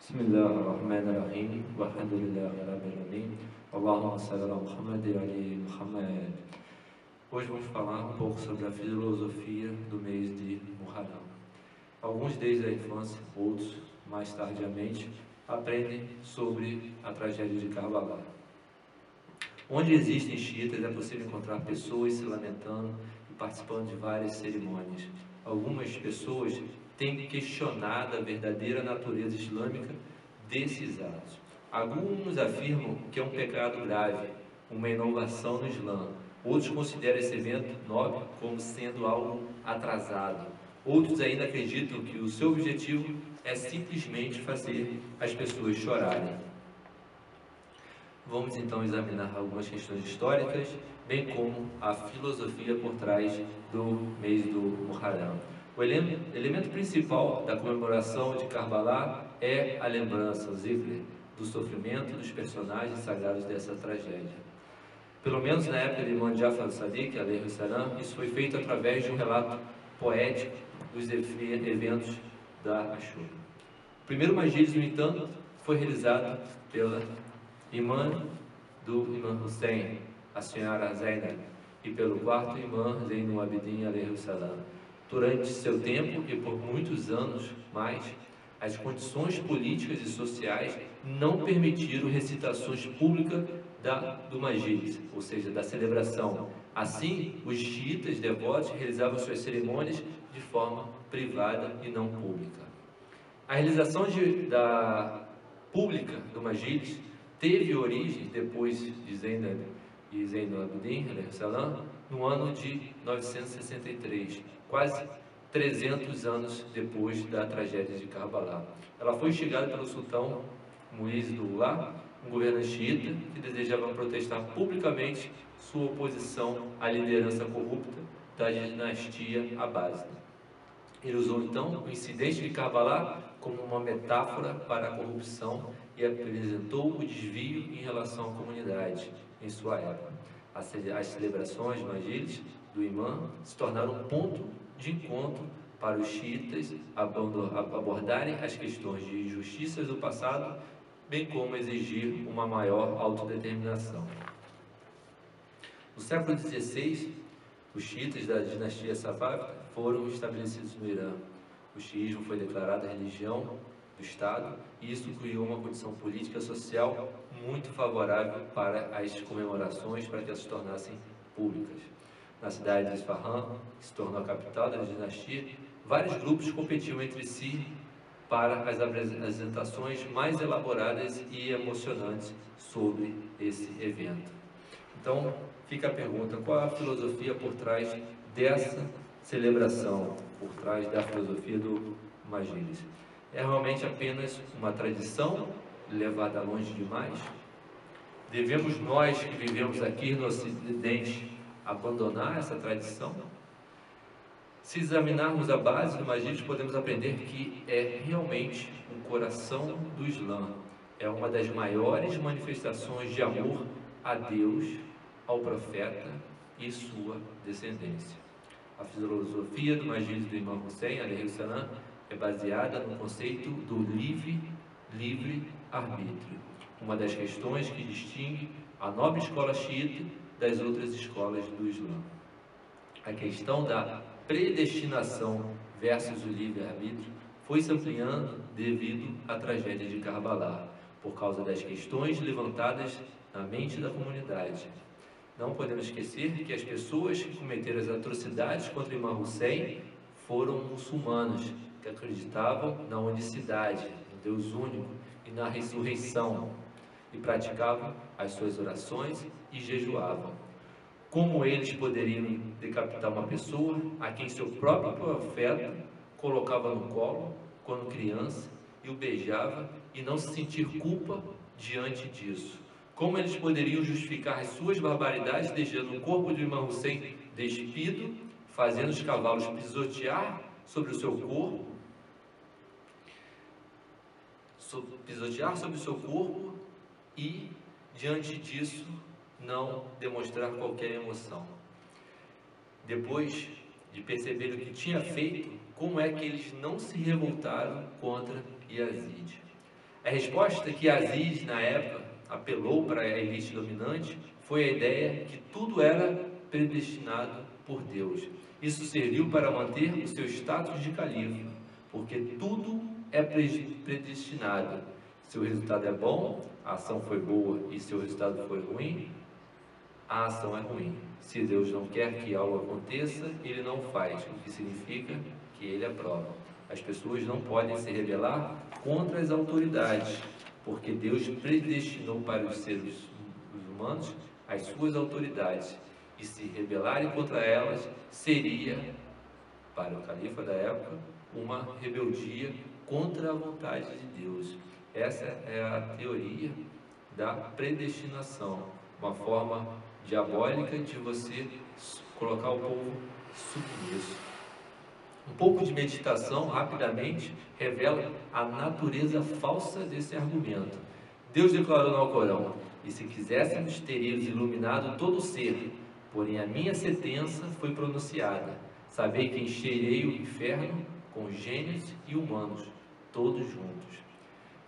Bismillahirrahmanirrahim. Walhamdulillahi rabbil alamin. Allahumma salli ala Muhammad wa ali Muhammad. Hoje vamos falar um pouco sobre a filosofia do mês de Muharram. Alguns desde a infância, outros mais tardiamente, aprendem sobre a tragédia de Karbala. Onde existem xiitas é possível encontrar pessoas se lamentando e participando de várias cerimônias. Algumas pessoas têm questionado a verdadeira natureza islâmica desses atos. Alguns afirmam que é um pecado grave, uma inovação no Islã. Outros consideram esse evento nobre como sendo algo atrasado. Outros ainda acreditam que o seu objetivo é simplesmente fazer as pessoas chorarem. Vamos então examinar algumas questões históricas, bem como a filosofia por trás do mês do Muharram. O elemento principal da comemoração de Karbala é a lembrança, o zikr, do sofrimento dos personagens sagrados dessa tragédia. Pelo menos na época de Imam Jafar al-Sadiq, alayhi salam, isso foi feito através de um relato poético dos eventos da Ashura. O primeiro majlis, no entanto, foi realizado pela imã do Imam Hussein, a senhora Zainab, e pelo quarto imã, Zainul Abidin, alayhi salam. Durante seu tempo e por muitos anos mais, as condições políticas e sociais não permitiram recitações públicas do majlis, ou seja, da celebração. Assim, os xiitas devotos realizavam suas cerimônias de forma privada e não pública. A realização pública do majlis teve origem depois de Zainab e Zainul Abidin, no ano de 963, quase 300 anos depois da tragédia de Karbala. Ela foi instigada pelo sultão Muiz Dullah, um governante xiita que desejava protestar publicamente sua oposição à liderança corrupta da dinastia Abbásida. Ele usou então o incidente de Karbala como uma metáfora para a corrupção e apresentou o desvio em relação à comunidade em sua época. As celebrações majlis do imã se tornaram um ponto de encontro para os xiitas abordarem as questões de injustiças do passado, bem como exigir uma maior autodeterminação. No século XVI, os xiitas da dinastia Safávida foram estabelecidos no Irã. O xiismo foi declarado a religião do Estado e isso criou uma condição política e social muito favorável para as comemorações, para que elas se tornassem públicas. Na cidade de Isfahan, que se tornou a capital da dinastia, vários grupos competiam entre si para as apresentações mais elaboradas e emocionantes sobre esse evento. Então, fica a pergunta: qual é a filosofia por trás dessa celebração, por trás da filosofia do majlis? É realmente apenas uma tradição levada longe demais? Devemos nós que vivemos aqui no Ocidente abandonar essa tradição? Se examinarmos a base do majlis, podemos aprender que é realmente o coração do Islã. É uma das maiores manifestações de amor a Deus, ao profeta e sua descendência. A filosofia do majlis do Imam Hussein, alayhi salam, é baseada no conceito do livre-arbítrio, uma das questões que distingue a nobre escola xiita das outras escolas do Islã. A questão da predestinação versus o livre-arbítrio foi se ampliando devido à tragédia de Karbala, por causa das questões levantadas na mente da comunidade. Não podemos esquecer que as pessoas que cometeram as atrocidades contra Imam Hussein foram muçulmanos, que acreditavam na unicidade, no Deus único e na ressurreição, e praticavam as suas orações e jejuavam. Como eles poderiam decapitar uma pessoa a quem seu próprio profeta colocava no colo quando criança e o beijava e não se sentir culpa diante disso? Como eles poderiam justificar as suas barbaridades deixando o corpo de Imam Hussein despido, fazendo os cavalos pisotear sobre o seu corpo, e, diante disso, não demonstrar qualquer emoção? Depois de perceber o que tinha feito, como é que eles não se revoltaram contra Yazid? A resposta que Aziz, na época, apelou para a elite dominante foi a ideia que tudo era predestinado por Deus. Isso serviu para manter o seu status de califa, porque tudo é predestinado. Se o resultado é bom, a ação foi boa, e se o resultado foi ruim, a ação é ruim. Se Deus não quer que algo aconteça, Ele não faz, o que significa que Ele aprova. As pessoas não podem se rebelar contra as autoridades, porque Deus predestinou para os seres humanos as suas autoridades, e se rebelarem contra elas, seria, para o califa da época, uma rebeldia contra a vontade de Deus. Essa é a teoria da predestinação, uma forma diabólica de você colocar o povo submisso. Um pouco de meditação, rapidamente, revela a natureza falsa desse argumento. Deus declarou no Alcorão: e se quiséssemos, teríamos iluminado todo o ser, porém a minha sentença foi pronunciada. Sabei que encherei o inferno com gênios e humanos, todos juntos.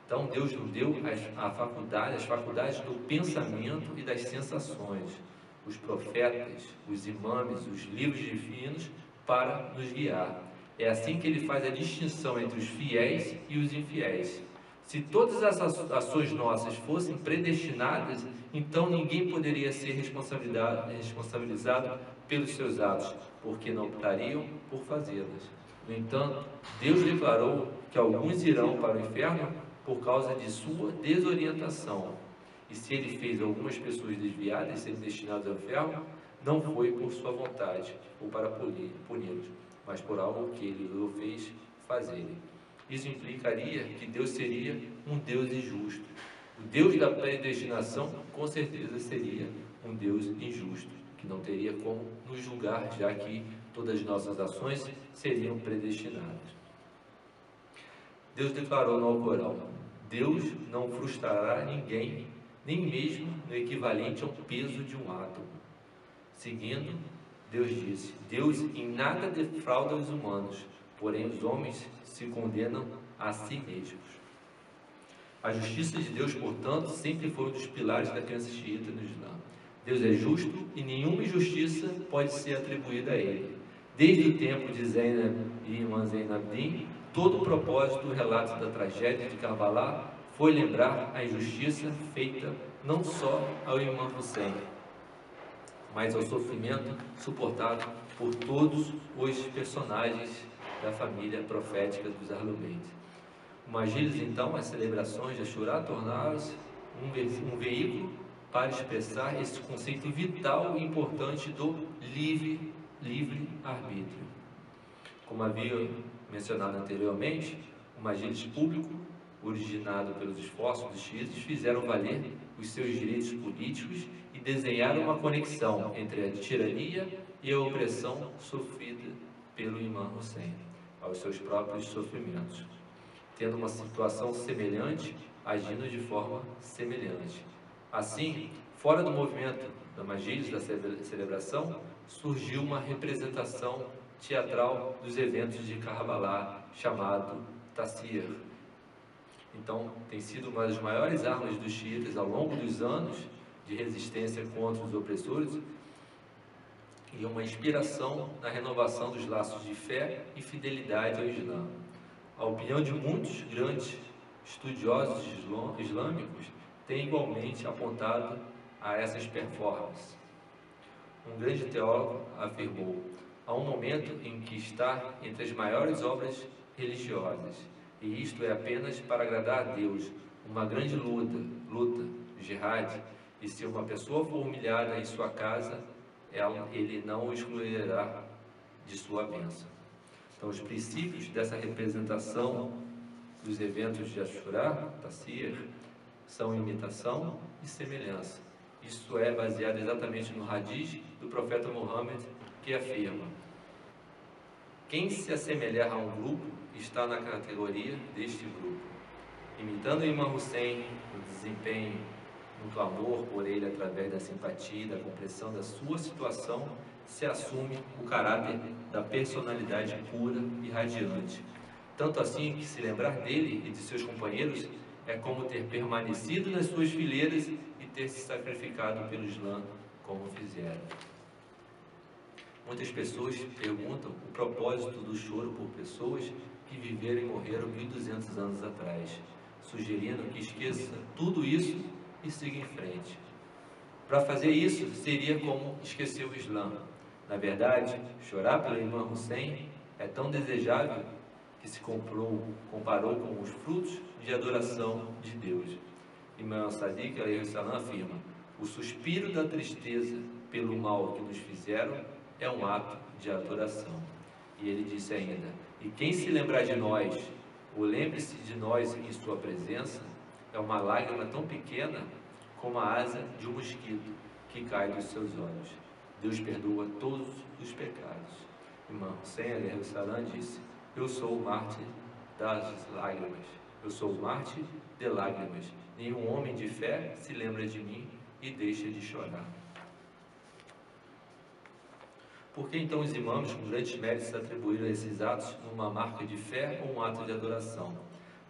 Então Deus nos deu as faculdades do pensamento e das sensações, os profetas, os imames, os livros divinos para nos guiar. É assim que Ele faz a distinção entre os fiéis e os infiéis. Se todas as ações nossas fossem predestinadas, então ninguém poderia ser responsabilizado pelos seus atos, porque não optariam por fazê-las. No entanto, Deus declarou que alguns irão para o inferno por causa de sua desorientação. E se Ele fez algumas pessoas desviadas serem destinadas ao inferno, não foi por sua vontade ou para puni-los, mas por algo que Ele o fez fazerem. Isso implicaria que Deus seria um Deus injusto. O Deus da predestinação, com certeza, seria um Deus injusto, que não teria como nos julgar, já que todas as nossas ações seriam predestinadas. Deus declarou no Alcorão: Deus não frustrará ninguém, nem mesmo no equivalente ao peso de um átomo. Seguindo, Deus disse: Deus em nada defrauda os humanos, porém os homens se condenam a si mesmos. A justiça de Deus, portanto, sempre foi um dos pilares da crença xiita no Islã. Deus é justo e nenhuma injustiça pode ser atribuída a Ele. Desde o tempo de Zainab e Imam Zainabdin, todo o propósito do relato da tragédia de Karbala foi lembrar a injustiça feita não só ao Imam Hussein, mas ao sofrimento suportado por todos os personagens da família profética dos Ahlul Bayt. O Majlis, então, as celebrações de Ashura tornaram-se um veículo para expressar esse conceito vital e importante do livre-arbítrio. Como havia mencionado anteriormente, o Majlis público, originado pelos esforços dos xiitas, fizeram valer os seus direitos políticos e desenharam uma conexão entre a tirania e a opressão sofrida pelo Imam Hussein, aos seus próprios sofrimentos, tendo uma situação semelhante, agindo de forma semelhante. Assim, fora do movimento da Majlis, da celebração, surgiu uma representação teatral dos eventos de Karbala, chamado Tasyir. Então, tem sido uma das maiores armas dos xiitas ao longo dos anos de resistência contra os opressores e uma inspiração na renovação dos laços de fé e fidelidade ao Islã. A opinião de muitos grandes estudiosos islâmicos tem igualmente apontado a essas performances. Um grande teólogo afirmou: há um momento em que está entre as maiores obras religiosas, e isto é apenas para agradar a Deus, uma grande luta, jihad, e se uma pessoa for humilhada em sua casa, ele não o excluirá de sua bênção. Então, os princípios dessa representação dos eventos de Ashura, Tasyir, são imitação e semelhança. Isso é baseado exatamente no hadith do profeta Muhammad, que afirma: quem se assemelhar a um grupo está na categoria deste grupo. Imitando o Imam Hussein no desempenho, no clamor por ele através da simpatia e da compreensão da sua situação, se assume o caráter da personalidade pura e radiante. Tanto assim que se lembrar dele e de seus companheiros é como ter permanecido nas suas fileiras e ter se sacrificado pelo Islã, como fizeram. Muitas pessoas perguntam o propósito do choro por pessoas que viveram e morreram 1200 anos atrás, sugerindo que esqueça tudo isso e siga em frente. Para fazer isso, seria como esquecer o Islã. Na verdade, chorar pelo Imam Hussein é tão desejável que se comparou com os frutos de adoração de Deus. Imam Sadiq alaihi salam afirma: o suspiro da tristeza pelo mal que nos fizeram é um ato de adoração. E ele disse ainda: e quem se lembrar de nós, ou lembre-se de nós em sua presença, é uma lágrima tão pequena como a asa de um mosquito que cai dos seus olhos. Deus perdoa todos os pecados. Imam Hussein alaihi salam disse: eu sou o mártir das lágrimas, eu sou o mártir de lágrimas. Nenhum homem de fé se lembra de mim e deixa de chorar. Por que então os imãs com grandes méritos atribuíram esses atos uma marca de fé ou um ato de adoração?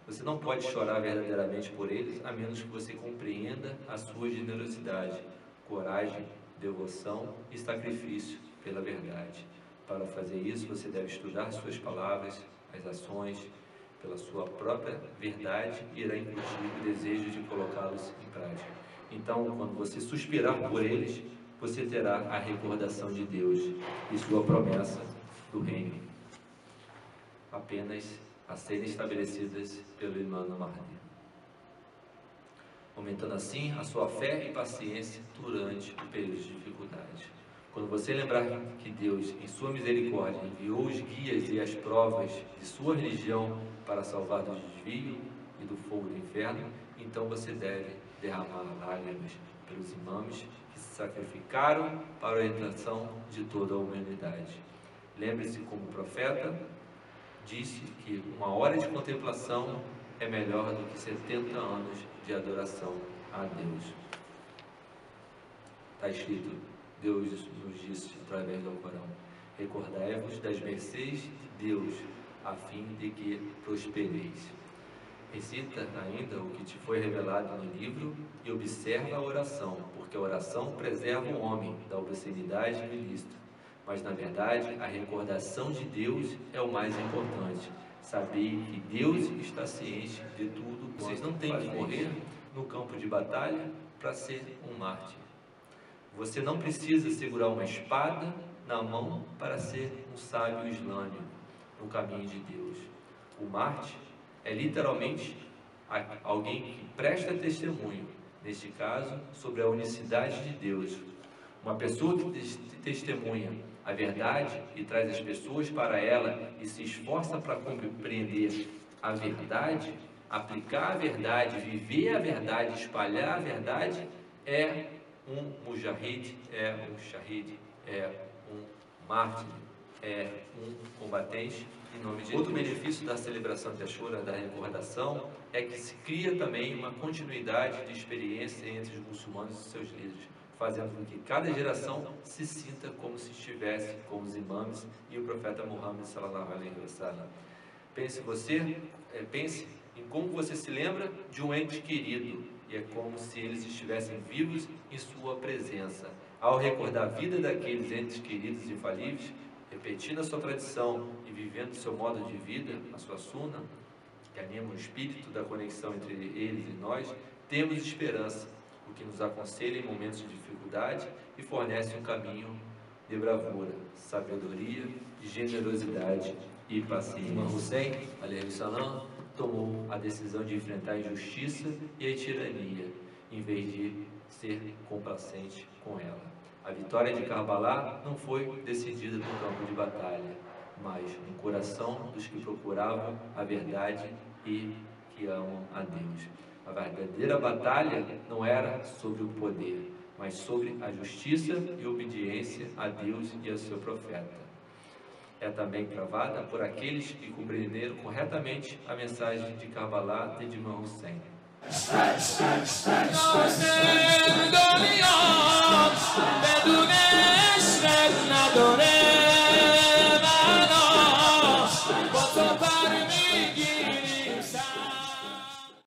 Você não pode chorar verdadeiramente por eles, a menos que você compreenda a sua generosidade, coragem, devoção e sacrifício pela verdade. Para fazer isso, você deve estudar suas palavras, as ações, pela sua própria verdade, e irá incutir o desejo de colocá-los em prática. Então, quando você suspirar por eles, você terá a recordação de Deus e sua promessa do reino, apenas a serem estabelecidas pelo Imam Mahdi, aumentando assim a sua fé e paciência durante o período de dificuldade. Quando você lembrar que Deus, em sua misericórdia, enviou os guias e as provas de sua religião para salvar do desvio e do fogo do inferno, então você deve derramar lágrimas pelos imãs que se sacrificaram para a orientação de toda a humanidade. Lembre-se, como profeta disse, que uma hora de contemplação é melhor do que 70 anos de adoração a Deus. Está escrito, Deus nos disse através do Corão: recordai-vos das mercês de Deus, a fim de que prospereis. Recita ainda o que te foi revelado no livro e observa a oração, porque a oração preserva o homem da obscenidade e do ilícito. Mas, na verdade, a recordação de Deus é o mais importante. Sabei que Deus está ciente de tudo. Vocês não têm que morrer no campo de batalha para ser um mártir. Você não precisa segurar uma espada na mão para ser um sábio islâmico no caminho de Deus. O mártir é literalmente alguém que presta testemunho, neste caso, sobre a unicidade de Deus. Uma pessoa que testemunha a verdade e traz as pessoas para ela e se esforça para compreender a verdade, aplicar a verdade, viver a verdade, espalhar a verdade, é um mujahid, é um shahid, é um mártir, é um combatente em nome de Deus. Outro benefício da celebração de Ashura, da recordação, é que se cria também uma continuidade de experiência entre os muçulmanos e seus líderes, fazendo com que cada geração se sinta como se estivesse com os imãs e o profeta Muhammad sallallahu alaihi wasallam. Pense em como você se lembra de um ente querido, e é como se eles estivessem vivos em sua presença. Ao recordar a vida daqueles entes queridos e infalíveis, repetindo a sua tradição e vivendo o seu modo de vida, a sua suna, que anima o espírito da conexão entre eles e nós, temos esperança, o que nos aconselha em momentos de dificuldade e fornece um caminho de bravura, sabedoria, generosidade e paciência. Imam Hussein alaihi salam tomou a decisão de enfrentar a injustiça e a tirania, em vez de ser complacente com ela. A vitória de Karbala não foi decidida no campo de batalha, mas no coração dos que procuravam a verdade e que amam a Deus. A verdadeira batalha não era sobre o poder, mas sobre a justiça e obediência a Deus e a seu profeta. É também travada por aqueles que compreenderam corretamente a mensagem de Karbala de Imam Hussein.